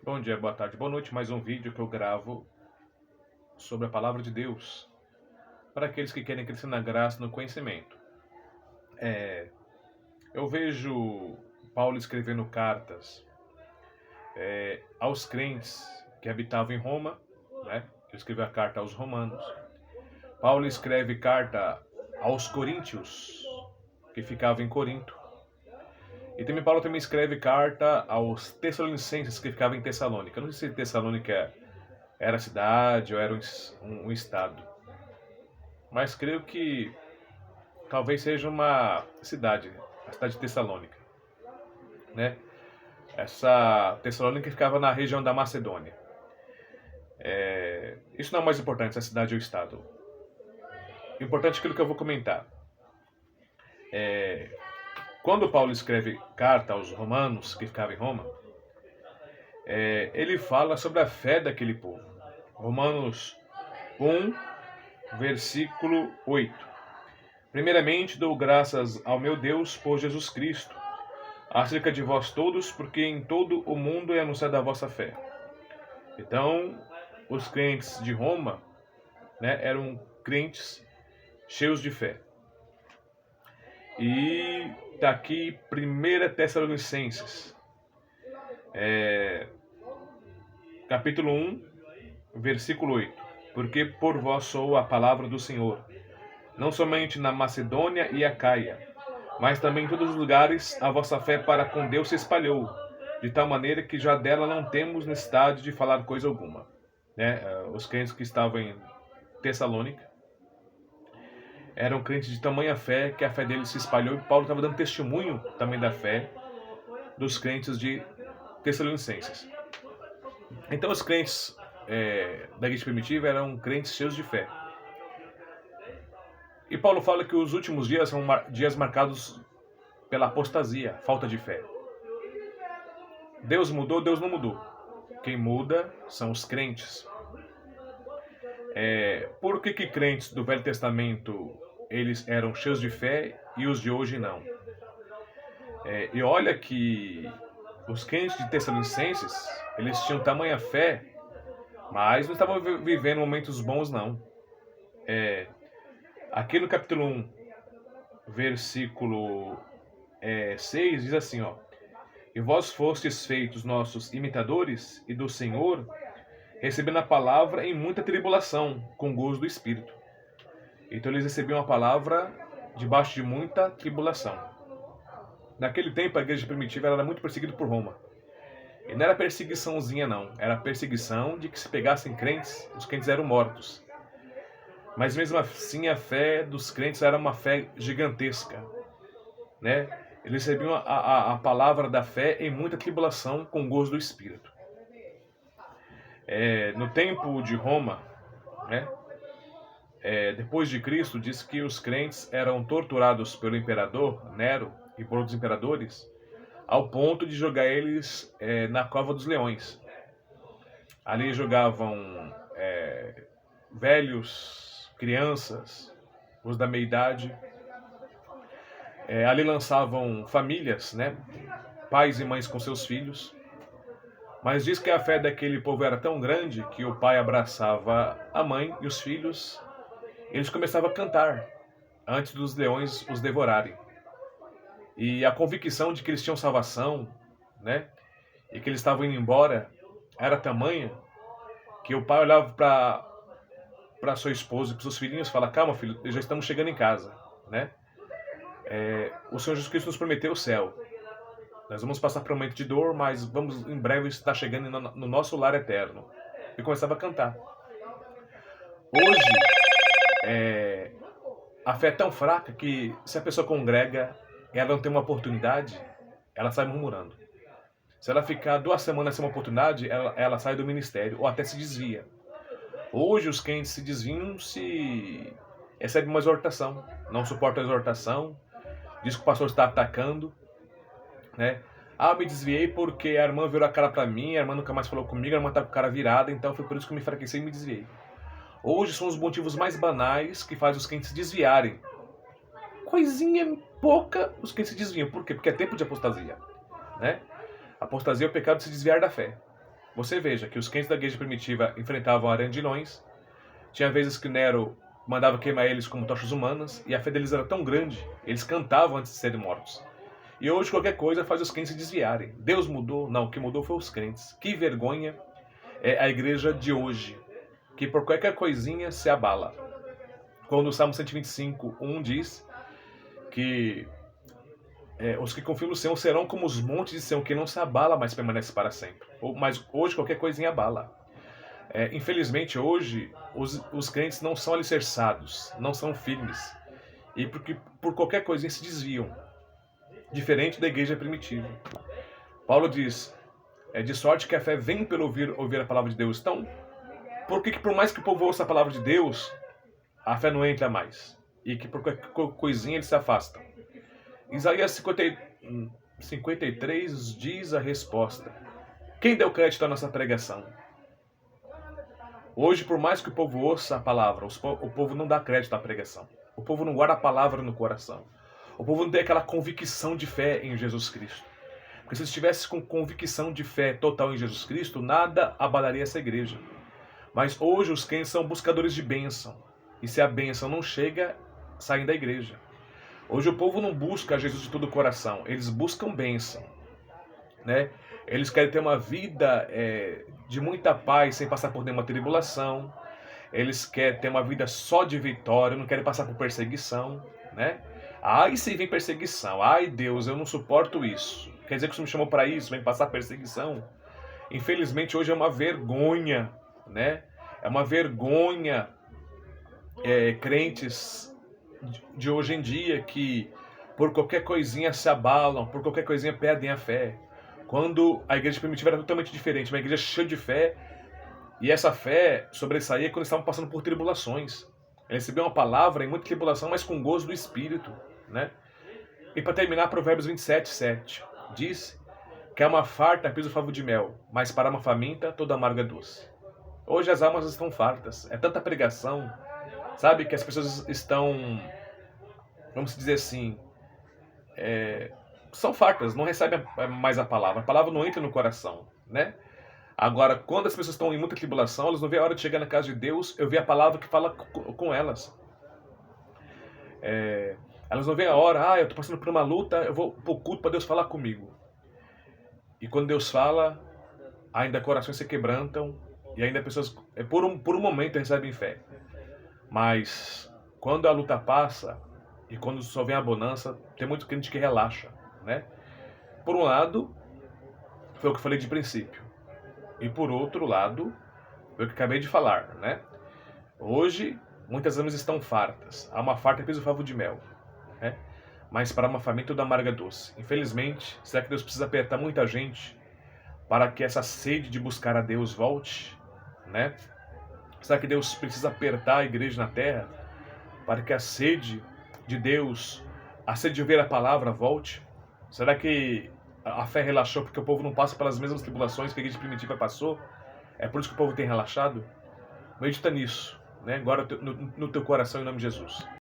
Bom dia, boa tarde, boa noite. Mais um vídeo que eu gravo sobre a palavra de Deus para aqueles que querem crescer na graça e no conhecimento. Eu vejo Paulo escrevendo cartas aos crentes que habitavam em Roma, né? Ele escreveu a carta aos romanos. Paulo escreve carta aos coríntios que ficavam em Corinto. E Paulo também escreve carta aos tessalonicenses que ficavam em Tessalônica. Eu não sei se Tessalônica era cidade ou era um estado. Mas creio que talvez seja uma cidade, a cidade de Tessalônica, né? Essa Tessalônica ficava na região da Macedônia. Isso não é o mais importante, se a cidade ou o estado. O importante é aquilo que eu vou comentar. Quando Paulo escreve carta aos romanos que ficavam em Roma, ele fala sobre a fé daquele povo. Romanos 1, versículo 8. Primeiramente, dou graças ao meu Deus por Jesus Cristo, acerca de vós todos, porque em todo o mundo é anunciada a vossa fé. Então, os crentes de Roma, né, eram crentes cheios de fé. E está aqui 1 Tessalonicenses, capítulo 1, versículo 8. Porque por vós sou a palavra do Senhor, não somente na Macedônia e Acaia, mas também em todos os lugares a vossa fé para com Deus se espalhou, de tal maneira que já dela não temos necessidade de falar coisa alguma. Né? Os crentes que estavam em Tessalônica eram crentes de tamanha fé que a fé deles se espalhou, e Paulo estava dando testemunho também da fé dos crentes de Tessalonicenses. Então os crentes da igreja primitiva eram crentes cheios de fé. E Paulo fala que os últimos dias são dias marcados pela apostasia, falta de fé. Deus mudou, Deus não mudou. Quem muda são os crentes. Por que crentes do Velho Testamento eles eram cheios de fé e os de hoje não? E olha que os crentes de Tessalonicenses, eles tinham tamanha fé, mas não estavam vivendo momentos bons, não. Aqui no capítulo 1, versículo 6, diz assim, ó: E vós fostes feitos nossos imitadores e do Senhor, recebendo a palavra em muita tribulação, com gozo do Espírito. Então eles recebiam a palavra debaixo de muita tribulação. Naquele tempo a igreja primitiva era muito perseguida por Roma. E não era perseguiçãozinha não, era perseguição de que se pegassem crentes, os crentes eram mortos. Mas mesmo assim a fé dos crentes era uma fé gigantesca, né? Eles recebiam a palavra da fé em muita tribulação, com gozo do Espírito. No tempo de Roma, né, depois de Cristo, diz que os crentes eram torturados pelo imperador Nero e por outros imperadores, ao ponto de jogar eles na cova dos leões. Ali jogavam velhos, crianças, os da meia-idade. Ali lançavam famílias, né, pais e mães com seus filhos. Mas diz que a fé daquele povo era tão grande que o pai abraçava a mãe e os filhos. Eles começavam a cantar antes dos leões os devorarem. E a convicção de que eles tinham salvação, né, e que eles estavam indo embora, era tamanha que o pai olhava para sua esposa e para seus filhinhos e falava: calma, filho, já estamos chegando em casa, né? O Senhor Jesus Cristo nos prometeu o céu. Nós vamos passar por um momento de dor, mas vamos em breve estar chegando no nosso lar eterno. E começava a cantar. Hoje, a fé é tão fraca que se a pessoa congrega, ela não tem uma oportunidade, ela sai murmurando. Se ela ficar 2 semanas sem uma oportunidade, ela sai do ministério ou até se desvia. Hoje os crentes se desviam se recebem uma exortação, não suportam a exortação, diz que o pastor está atacando, né? Eu me desviei porque a irmã virou a cara pra mim, a irmã nunca mais falou comigo, a irmã tá com a cara virada, então foi por isso que eu me enfraqueci e me desviei. Hoje são os motivos mais banais que fazem os crentes se desviarem. Coisinha pouca, os crentes se desviam. Por quê? Porque é tempo de apostasia, né? Apostasia é o pecado de se desviar da fé. Você veja que os crentes da igreja primitiva enfrentavam arandilhões, tinha vezes que Nero mandava queimar eles como tochas humanas, e a fé deles era tão grande, eles cantavam antes de serem mortos. E hoje qualquer coisa faz os crentes se desviarem. Deus mudou? Não, o que mudou foi os crentes. Que vergonha é a igreja de hoje, que por qualquer coisinha se abala. Quando o Salmo 125, 1 diz que os que confiam no Senhor serão como os montes de Sião, que não se abala, mas permanece para sempre. Mas hoje qualquer coisinha abala. Infelizmente hoje os crentes não são alicerçados, não são firmes. E porque por qualquer coisinha se desviam. Diferente da igreja primitiva. Paulo diz, de sorte que a fé vem pelo ouvir a palavra de Deus. Então, por que por mais que o povo ouça a palavra de Deus, a fé não entra mais? E que por qualquer coisinha eles se afastam? Isaías 53 diz a resposta. Quem deu crédito à nossa pregação? Hoje, por mais que o povo ouça a palavra, o povo não dá crédito à pregação. O povo não guarda a palavra no coração. O povo não tem aquela convicção de fé em Jesus Cristo. Porque se estivesse com convicção de fé total em Jesus Cristo, nada abalaria essa igreja. Mas hoje os crentes são buscadores de bênção. E se a bênção não chega, saem da igreja. Hoje o povo não busca Jesus de todo o coração, eles buscam bênção, né? Eles querem ter uma vida de muita paz, sem passar por nenhuma tribulação. Eles querem ter uma vida só de vitória, não querem passar por perseguição, né? Ai, se vem perseguição, ai Deus, eu não suporto isso. Quer dizer que você me chamou para isso, vem passar perseguição? Infelizmente hoje é uma vergonha, né? É uma vergonha crentes de hoje em dia que por qualquer coisinha se abalam, por qualquer coisinha perdem a fé. Quando a igreja primitiva era totalmente diferente, uma igreja cheia de fé, e essa fé sobressaía quando estavam passando por tribulações. Eles recebiam uma palavra em muita tribulação, mas com gozo do Espírito, né? E para terminar, Provérbios 27:7 diz que é uma farta pisa o favo de mel, mas para uma faminta toda amarga é doce. Hoje as almas estão fartas, é tanta pregação, sabe, que as pessoas estão, vamos dizer assim, são fartas, não recebem mais a palavra não entra no coração, né? Agora, quando as pessoas estão em muita tribulação, elas não veem a hora de chegar na casa de Deus, eu vi a palavra que fala com elas. Elas não veem a hora, eu estou passando por uma luta, eu vou pro culto para Deus falar comigo. E quando Deus fala, ainda corações se quebrantam, e ainda pessoas, por um momento, recebem fé. Mas, quando a luta passa, e quando só vem a bonança, tem muito crente que relaxa, né? Por um lado, foi o que eu falei de princípio. E por outro lado, foi o que eu acabei de falar, né? Hoje, muitas almas estão fartas. Há uma farta pisa o favo de mel, né? Mas para uma faminta toda amarga doce. Infelizmente, será que Deus precisa apertar muita gente para que essa sede de buscar a Deus volte, né? Será que Deus precisa apertar a igreja na terra para que a sede de Deus, a sede de ouvir a palavra volte? Será que a fé relaxou porque o povo não passa pelas mesmas tribulações que a igreja primitiva passou? É por isso que o povo tem relaxado? Medita nisso, né? Agora no teu coração, em nome de Jesus.